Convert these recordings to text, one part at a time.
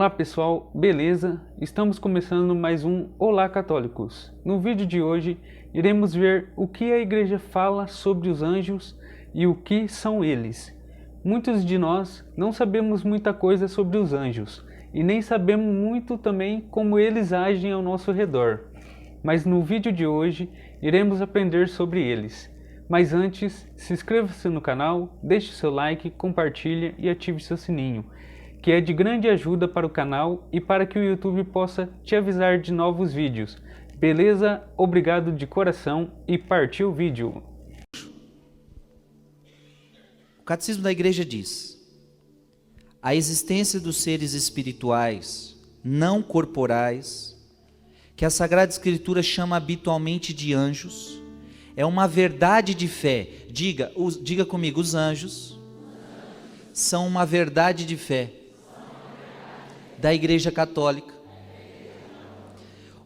Olá pessoal, beleza? Estamos começando mais um Olá Católicos. No vídeo de hoje iremos ver o que a igreja fala sobre os anjos e o que são eles. Muitos de nós não sabemos muita coisa sobre os anjos e nem sabemos muito também como eles agem ao nosso redor. Mas no vídeo de hoje iremos aprender sobre eles. Mas antes, se inscreva-se no canal, deixe seu like, compartilhe e ative seu sininho, que é de grande ajuda para o canal e para que o YouTube possa te avisar de novos vídeos. Beleza? Obrigado de coração e partiu o vídeo. O Catecismo da Igreja diz: a existência dos seres espirituais não corporais, que a Sagrada Escritura chama habitualmente de anjos, é uma verdade de fé. Diga comigo, os anjos são uma verdade de fé da Igreja Católica.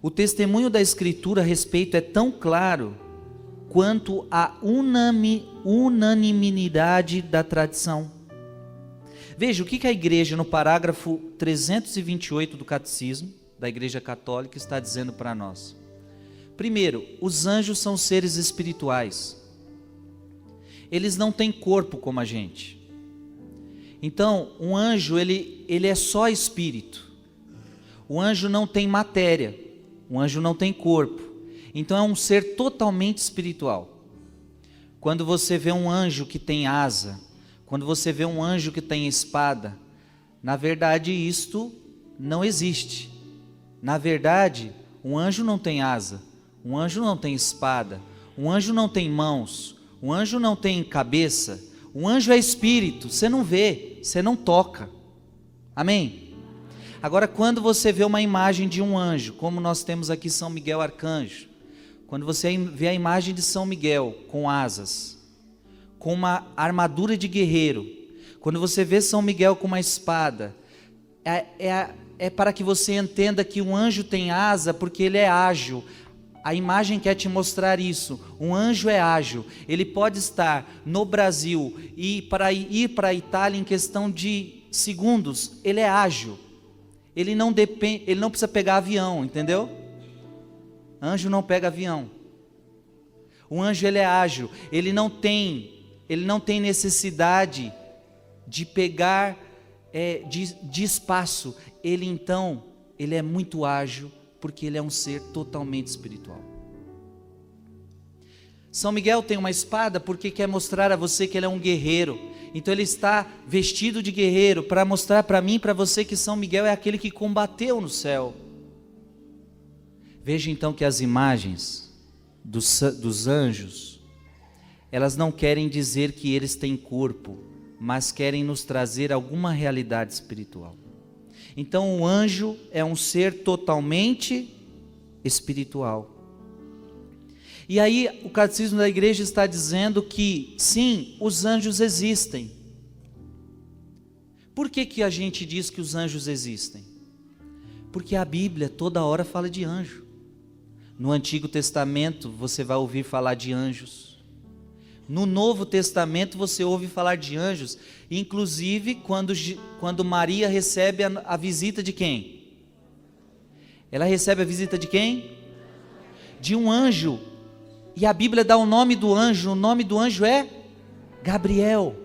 O testemunho da Escritura a respeito é tão claro quanto a unanimidade da tradição. Veja o que a Igreja, no parágrafo 328 do Catecismo da Igreja Católica, está dizendo para nós. Primeiro, os anjos são seres espirituais. Eles não têm corpo como a gente. Então, um anjo, ele é só espírito. O anjo não tem matéria. O anjo não tem corpo. Então, é um ser totalmente espiritual. Quando você vê um anjo que tem asa, quando você vê um anjo que tem espada, na verdade, isto não existe. Na verdade, um anjo não tem asa. Um anjo não tem espada, um anjo não tem mãos, um anjo não tem cabeça, um anjo é espírito, você não vê, você não toca, amém? Agora, quando você vê uma imagem de um anjo, como nós temos aqui São Miguel Arcanjo, quando você vê a imagem de São Miguel com asas, com uma armadura de guerreiro, quando você vê São Miguel com uma espada, é para que você entenda que um anjo tem asa porque ele é ágil. A imagem quer te mostrar isso. Um anjo é ágil. Ele pode estar no Brasil e para ir para a Itália em questão de segundos. Ele é ágil. Ele não precisa pegar avião, entendeu? Anjo não pega avião. O anjo, ele é ágil. Ele não tem necessidade de pegar de espaço. Ele é muito ágil, porque ele é um ser totalmente espiritual. São Miguel tem uma espada porque quer mostrar a você que ele é um guerreiro. Então ele está vestido de guerreiro para mostrar para mim e para você que São Miguel é aquele que combateu no céu. Veja então que as imagens dos anjos, elas não querem dizer que eles têm corpo, mas querem nos trazer alguma realidade espiritual. Então o anjo é um ser totalmente espiritual. E aí o Catecismo da Igreja está dizendo que sim, os anjos existem. Por que a gente diz que os anjos existem? Porque a Bíblia toda hora fala de anjo. No Antigo Testamento você vai ouvir falar de anjos. No Novo Testamento você ouve falar de anjos, inclusive quando Maria recebe a visita de quem? Ela recebe a visita de quem? De um anjo. E a Bíblia dá o nome do anjo é Gabriel.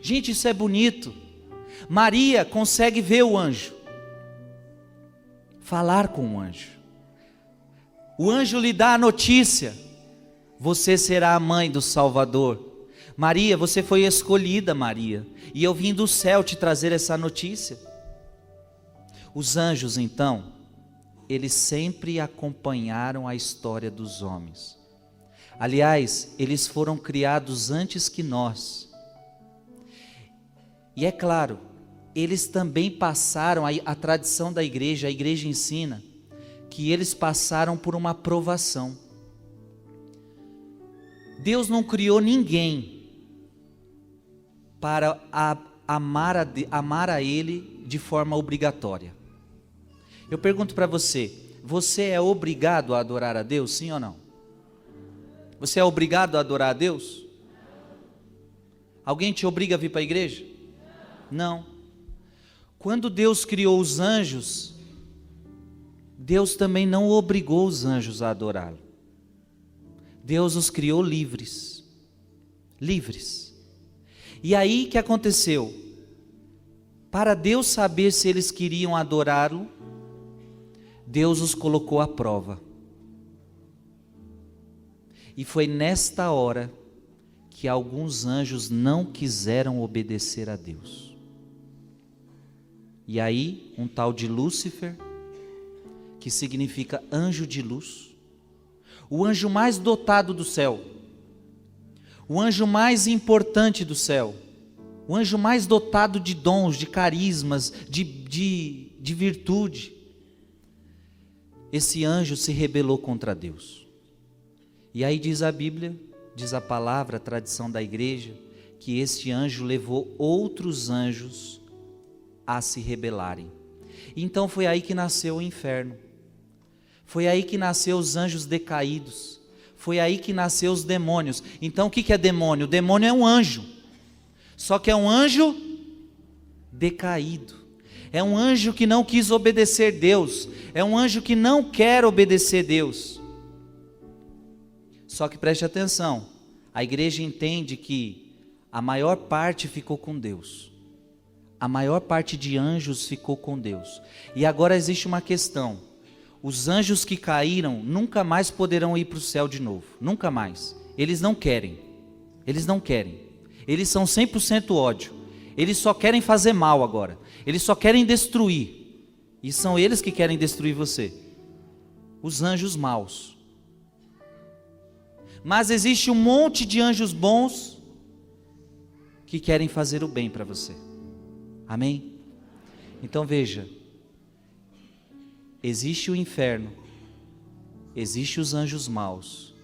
Gente, isso é bonito. Maria consegue ver o anjo, falar com o anjo. O anjo lhe dá a notícia: você será a mãe do Salvador. Maria, você foi escolhida, Maria, e eu vim do céu te trazer essa notícia. Os anjos, então, eles sempre acompanharam a história dos homens. Aliás, eles foram criados antes que nós. E é claro, eles também passaram, a tradição da igreja, a igreja ensina, que eles passaram por uma provação. Deus não criou ninguém para amar a Ele de forma obrigatória. Eu pergunto para você, você é obrigado a adorar a Deus, sim ou não? Você é obrigado a adorar a Deus? Alguém te obriga a vir para a igreja? Não. Quando Deus criou os anjos, Deus também não obrigou os anjos a adorá-lo. Deus os criou livres. Livres. E aí que aconteceu? Para Deus saber se eles queriam adorá-lo, Deus os colocou à prova. E foi nesta hora que alguns anjos não quiseram obedecer a Deus. E aí, um tal de Lúcifer, que significa anjo de luz, o anjo mais dotado do céu, o anjo mais importante do céu, o anjo mais dotado de dons, de carismas, de virtude, esse anjo se rebelou contra Deus. E aí diz a Bíblia, diz a palavra, a tradição da igreja, que esse anjo levou outros anjos a se rebelarem. Então foi aí que nasceu o inferno. Foi aí que nasceu os anjos decaídos. Foi aí que nasceu os demônios. Então o que é demônio? O demônio é um anjo. Só que é um anjo decaído. É um anjo que não quis obedecer Deus. É um anjo que não quer obedecer Deus. Só que preste atenção. A igreja entende que a maior parte ficou com Deus. A maior parte de anjos ficou com Deus. E agora existe uma questão. Os anjos que caíram nunca mais poderão ir para o céu de novo. Nunca mais. Eles não querem. Eles não querem. Eles são 100% ódio. Eles só querem fazer mal agora. Eles só querem destruir. E são eles que querem destruir você. Os anjos maus. Mas existe um monte de anjos bons que querem fazer o bem para você. Amém? Então veja, existe o inferno, existe os anjos maus,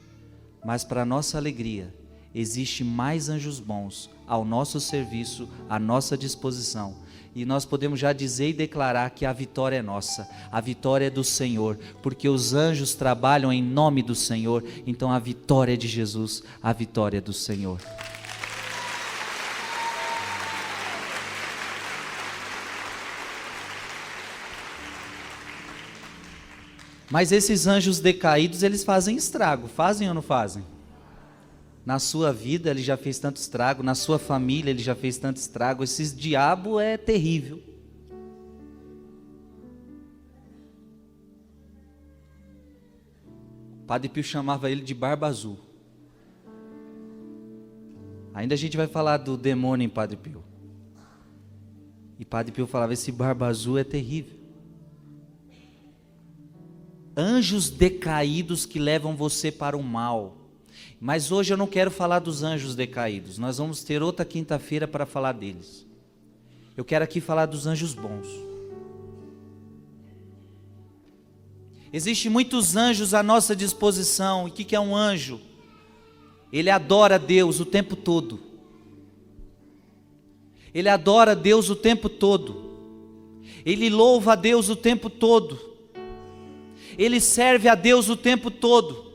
mas para nossa alegria, existe mais anjos bons ao nosso serviço, à nossa disposição. E nós podemos já dizer e declarar que a vitória é nossa, a vitória é do Senhor, porque os anjos trabalham em nome do Senhor, então a vitória é de Jesus, a vitória é do Senhor. Mas esses anjos decaídos, eles fazem estrago, fazem ou não fazem? Na sua vida ele já fez tanto estrago, na sua família ele já fez tanto estrago, esse diabo é terrível. O Padre Pio chamava ele de barba azul. Ainda a gente vai falar do demônio em Padre Pio. E Padre Pio falava, esse barba azul é terrível. Anjos decaídos que levam você para o mal. Mas hoje eu não quero falar dos anjos decaídos. Nós vamos ter outra quinta-feira para falar deles. Eu quero aqui falar dos anjos bons. Existem muitos anjos à nossa disposição. E o que é um anjo? Ele adora a Deus o tempo todo. Ele adora a Deus o tempo todo. Ele louva a Deus o tempo todo. Ele serve a Deus o tempo todo.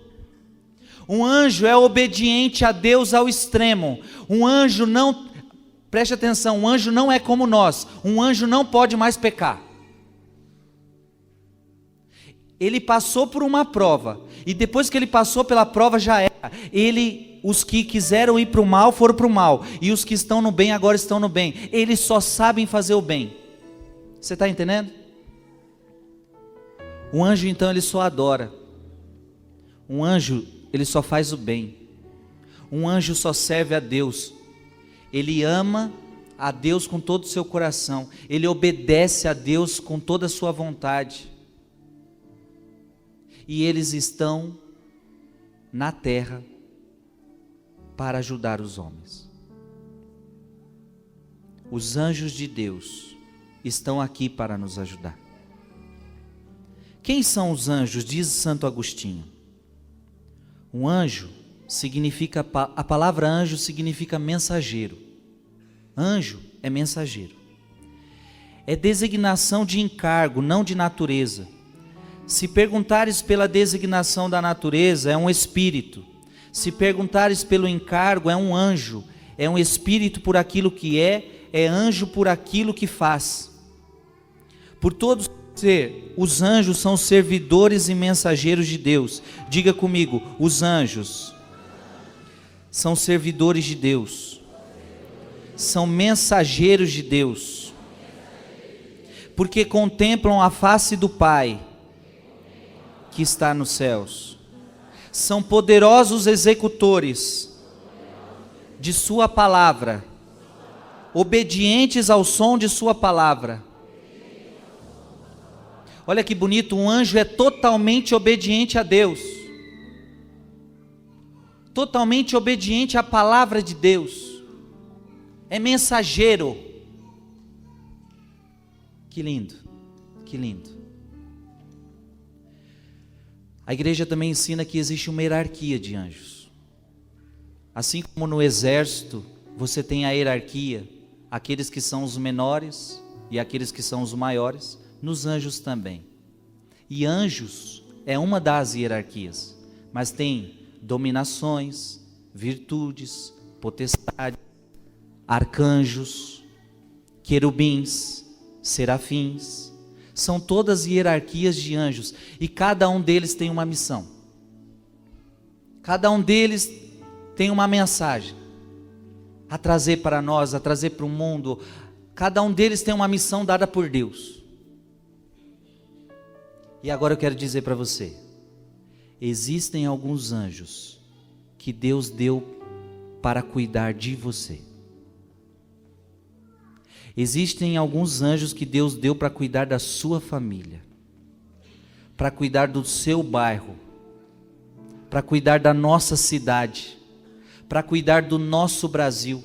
Um anjo é obediente a Deus ao extremo. Um anjo não, preste atenção, um anjo não é como nós. Um anjo não pode mais pecar. Ele passou por uma prova, e depois que ele passou pela prova já era. Os que quiseram ir para o mal foram para o mal, e os que estão no bem agora estão no bem. Eles só sabem fazer o bem. Você está entendendo? Um anjo então ele só adora. Um anjo ele só faz o bem. Um anjo só serve a Deus. Ele ama a Deus com todo o seu coração. Ele obedece a Deus com toda a sua vontade. E eles estão na terra para ajudar os homens. Os anjos de Deus estão aqui para nos ajudar. Quem são os anjos? Diz Santo Agostinho. Um anjo significa, a palavra anjo significa mensageiro. Anjo é mensageiro. É designação de encargo, não de natureza. Se perguntares pela designação da natureza, é um espírito. Se perguntares pelo encargo, é um anjo. É um espírito por aquilo que é anjo por aquilo que faz. Por todos ser, os anjos são servidores e mensageiros de Deus. Diga comigo, os anjos são servidores de Deus, são mensageiros de Deus, porque contemplam a face do Pai que está nos céus. São poderosos executores de sua palavra, obedientes ao som de sua palavra. Olha que bonito, um anjo é totalmente obediente a Deus, totalmente obediente à palavra de Deus, é mensageiro. Que lindo, que lindo. A igreja também ensina que existe uma hierarquia de anjos. Assim como no exército você tem a hierarquia, aqueles que são os menores e aqueles que são os maiores, nos anjos também. E anjos é uma das hierarquias, mas tem dominações, virtudes, potestades, arcanjos, querubins, serafins. São todas hierarquias de anjos e cada um deles tem uma missão. Cada um deles tem uma mensagem a trazer para nós, a trazer para o mundo. Cada um deles tem uma missão dada por Deus. E agora eu quero dizer para você, existem alguns anjos que Deus deu para cuidar de você. Existem alguns anjos que Deus deu para cuidar da sua família, para cuidar do seu bairro, para cuidar da nossa cidade, para cuidar do nosso Brasil.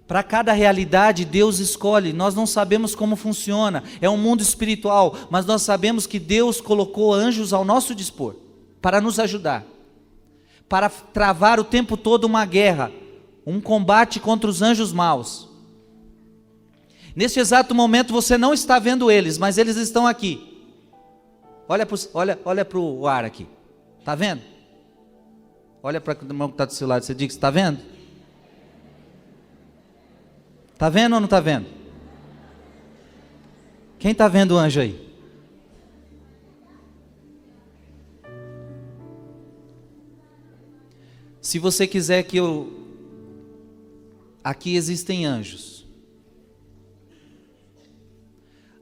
Para cada realidade Deus escolhe. Nós não sabemos como funciona, é um mundo espiritual, mas nós sabemos que Deus colocou anjos ao nosso dispor, para nos ajudar, para travar o tempo todo uma guerra, um combate contra os anjos maus. Neste exato momento você não está vendo eles, mas eles estão aqui. Olha para o ar aqui, está vendo? Olha para o irmão que está do seu lado, você diz, está vendo? Está vendo ou não está vendo? Quem está vendo o anjo aí? Se você quiser que eu... Aqui existem anjos.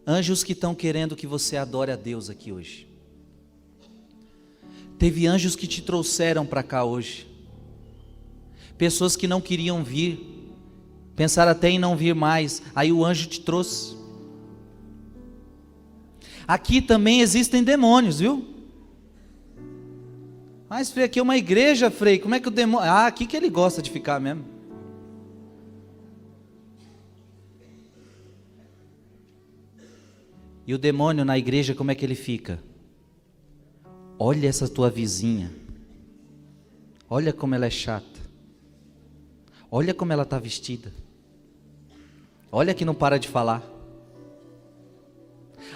Anjos que estão querendo que você adore a Deus aqui hoje. Teve anjos que te trouxeram para cá hoje. Pessoas que não queriam vir, pensaram até em não vir mais, aí o anjo te trouxe. Aqui também existem demônios, viu? Mas Frei, aqui é uma igreja, Frei, como é que o demônio... Ah, aqui que ele gosta de ficar mesmo. E o demônio na igreja, como é que ele fica? Olha essa tua vizinha, olha como ela é chata, olha como ela está vestida, olha que não para de falar.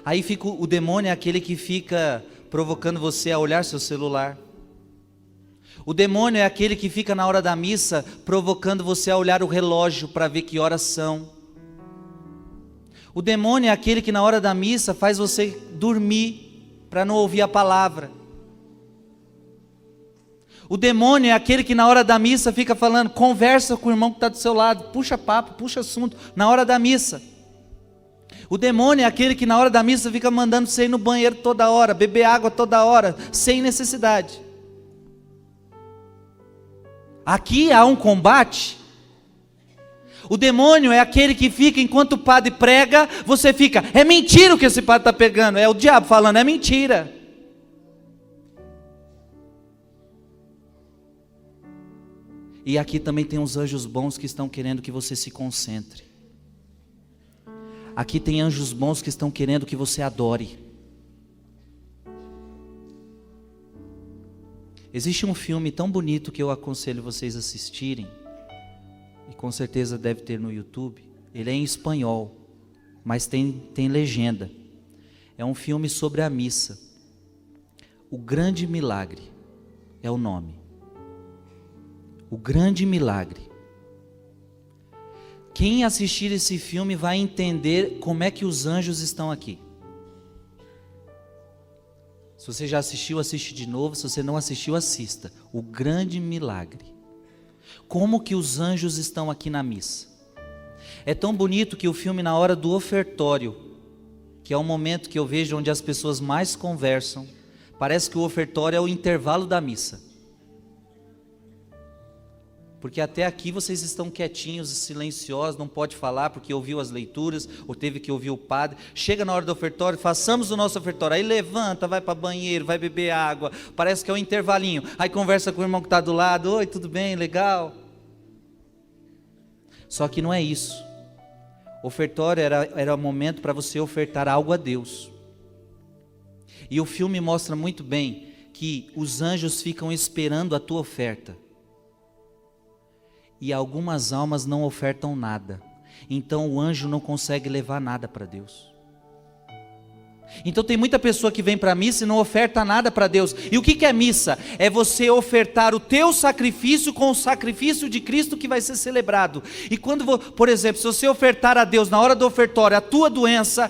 Aí fica o demônio, é aquele que fica provocando você a olhar seu celular. O demônio é aquele que fica na hora da missa provocando você a olhar o relógio para ver que horas são. O demônio é aquele que na hora da missa faz você dormir para não ouvir a palavra. O demônio é aquele que na hora da missa fica falando, conversa com o irmão que está do seu lado, puxa papo, puxa assunto, na hora da missa. O demônio é aquele que na hora da missa fica mandando você ir no banheiro toda hora, beber água toda hora, sem necessidade. Aqui há um combate. O demônio é aquele que fica, enquanto o padre prega, você fica, é mentira o que esse padre está pregando, é o diabo falando, é mentira. E aqui também tem uns anjos bons que estão querendo que você se concentre. Aqui tem anjos bons que estão querendo que você adore. Existe um filme tão bonito que eu aconselho vocês a assistirem, e com certeza deve ter no YouTube. Ele é em espanhol, mas tem legenda. É um filme sobre a missa. O Grande Milagre é o nome. O Grande Milagre. Quem assistir esse filme vai entender como é que os anjos estão aqui. Se você já assistiu, assiste de novo. Se você não assistiu, assista. O grande milagre. Como que os anjos estão aqui na missa? É tão bonito que o filme, na hora do ofertório, que é o momento que eu vejo onde as pessoas mais conversam, parece que o ofertório é o intervalo da missa. Porque até aqui vocês estão quietinhos e silenciosos, não pode falar porque ouviu as leituras, ou teve que ouvir o padre. Chega na hora do ofertório, façamos o nosso ofertório. Aí levanta, vai para banheiro, vai beber água. Parece que é um intervalinho. Aí conversa com o irmão que está do lado. Oi, tudo bem? Legal. Só que não é isso. O ofertório era o momento para você ofertar algo a Deus. E o filme mostra muito bem que os anjos ficam esperando a tua oferta. E algumas almas não ofertam nada. Então o anjo não consegue levar nada para Deus. Então tem muita pessoa que vem para a missa e não oferta nada para Deus. E o que é missa? É você ofertar o teu sacrifício com o sacrifício de Cristo que vai ser celebrado. E quando, por exemplo, se você ofertar a Deus na hora do ofertório a tua doença,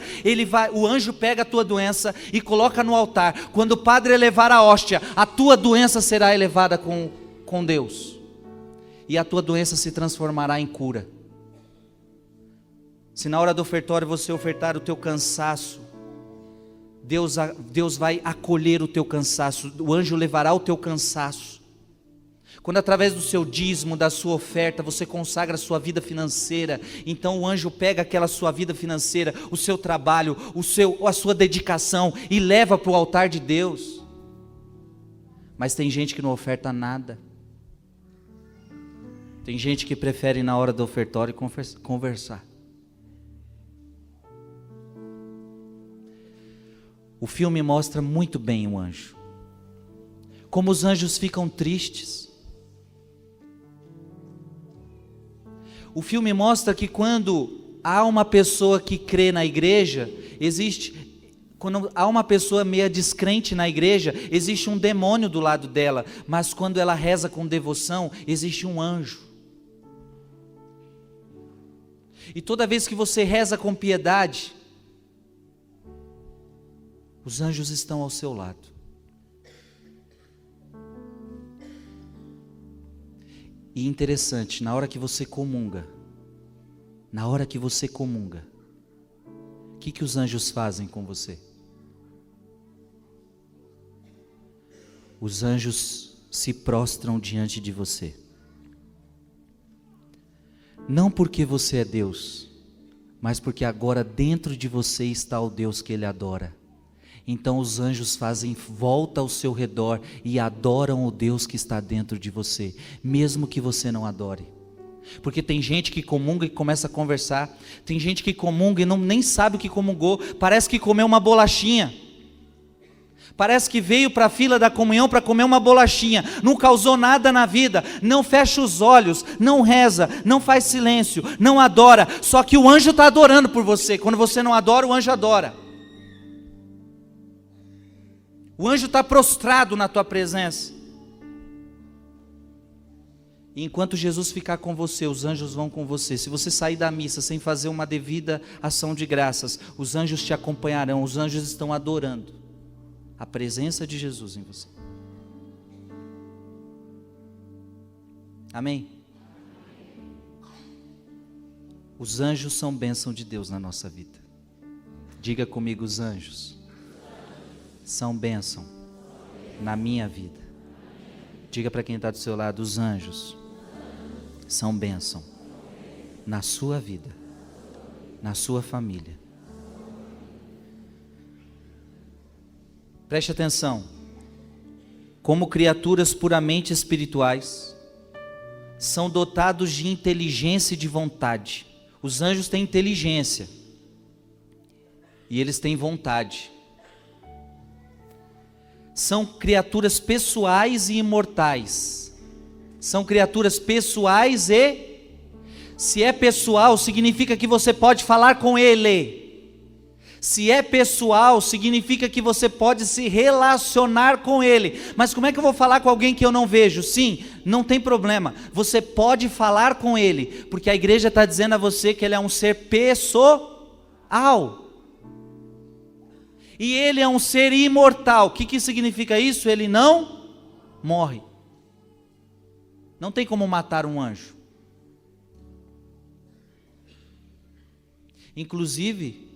o anjo pega a tua doença e coloca no altar. Quando o padre elevar a hóstia, a tua doença será elevada com Deus. E a tua doença se transformará em cura. Se na hora do ofertório você ofertar o teu cansaço, Deus vai acolher o teu cansaço, o anjo levará o teu cansaço. Quando através do seu dízimo, da sua oferta, você consagra a sua vida financeira, então o anjo pega aquela sua vida financeira, o seu trabalho, a sua dedicação e leva para o altar de Deus. Mas tem gente que não oferta nada. Tem gente que prefere na hora do ofertório conversar. O filme mostra muito bem o anjo. Como os anjos ficam tristes. O filme mostra que quando há uma pessoa que crê na igreja, quando há uma pessoa meia descrente na igreja, existe um demônio do lado dela. Mas quando ela reza com devoção, existe um anjo. E toda vez que você reza com piedade, os anjos estão ao seu lado. E interessante, na hora que você comunga, o que os anjos fazem com você? Os anjos se prostram diante de você. Não porque você é Deus, mas porque agora dentro de você está o Deus que ele adora. Então os anjos fazem volta ao seu redor e adoram o Deus que está dentro de você, mesmo que você não adore. Porque tem gente que comunga e começa a conversar, tem gente que comunga e nem sabe o que comungou, parece que comeu uma bolachinha. Parece que veio para a fila da comunhão para comer uma bolachinha, não causou nada na vida, não fecha os olhos, não reza, não faz silêncio, não adora, só que o anjo está adorando por você. Quando você não adora, o anjo adora. O anjo está prostrado na tua presença. E enquanto Jesus ficar com você, os anjos vão com você. Se você sair da missa sem fazer uma devida ação de graças, os anjos te acompanharão, os anjos estão adorando a presença de Jesus em você. Amém? Os anjos são bênção de Deus na nossa vida. Diga comigo, os anjos são bênção na minha vida. Diga para quem está do seu lado, os anjos são bênção na sua vida, na sua família. Preste atenção. Como criaturas puramente espirituais, são dotados de inteligência e de vontade. Os anjos têm inteligência e eles têm vontade. São criaturas pessoais e imortais. São criaturas pessoais se é pessoal, significa que você pode falar com ele. Se é pessoal, significa que você pode se relacionar com ele. Mas como é que eu vou falar com alguém que eu não vejo? Sim, não tem problema. Você pode falar com ele, porque a igreja está dizendo a você que ele é um ser pessoal. E ele é um ser imortal. O que significa isso? Ele não morre. Não tem como matar um anjo. Inclusive,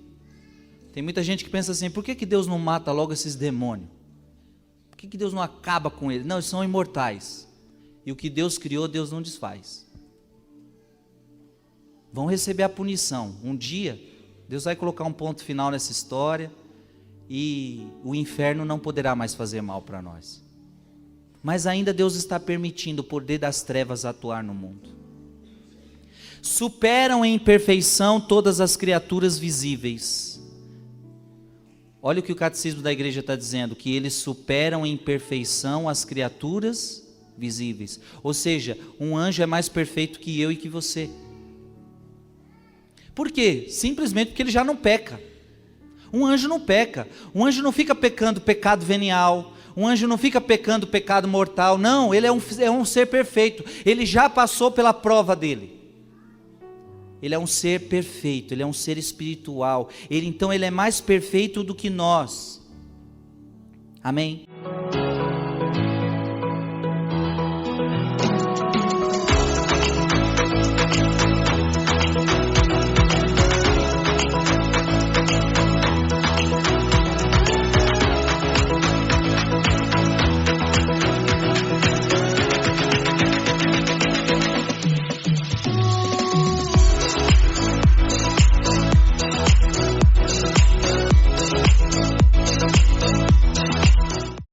tem muita gente que pensa assim: por que Deus não mata logo esses demônios? Por que Deus não acaba com eles? Não, eles são imortais. E o que Deus criou, Deus não desfaz. Vão receber a punição. Um dia, Deus vai colocar um ponto final nessa história e o inferno não poderá mais fazer mal para nós. Mas ainda Deus está permitindo o poder das trevas atuar no mundo. Superam em perfeição todas as criaturas visíveis. Olha o que o catecismo da igreja está dizendo, que eles superam em perfeição as criaturas visíveis. Ou seja, um anjo é mais perfeito que eu e que você. Por quê? Simplesmente porque ele já não peca. Um anjo não peca. Um anjo não fica pecando pecado venial. Um anjo não fica pecando pecado mortal. Não, ele é um ser perfeito. Ele já passou pela prova dele. Ele é um ser perfeito, ele é um ser espiritual. Então ele é mais perfeito do que nós. Amém?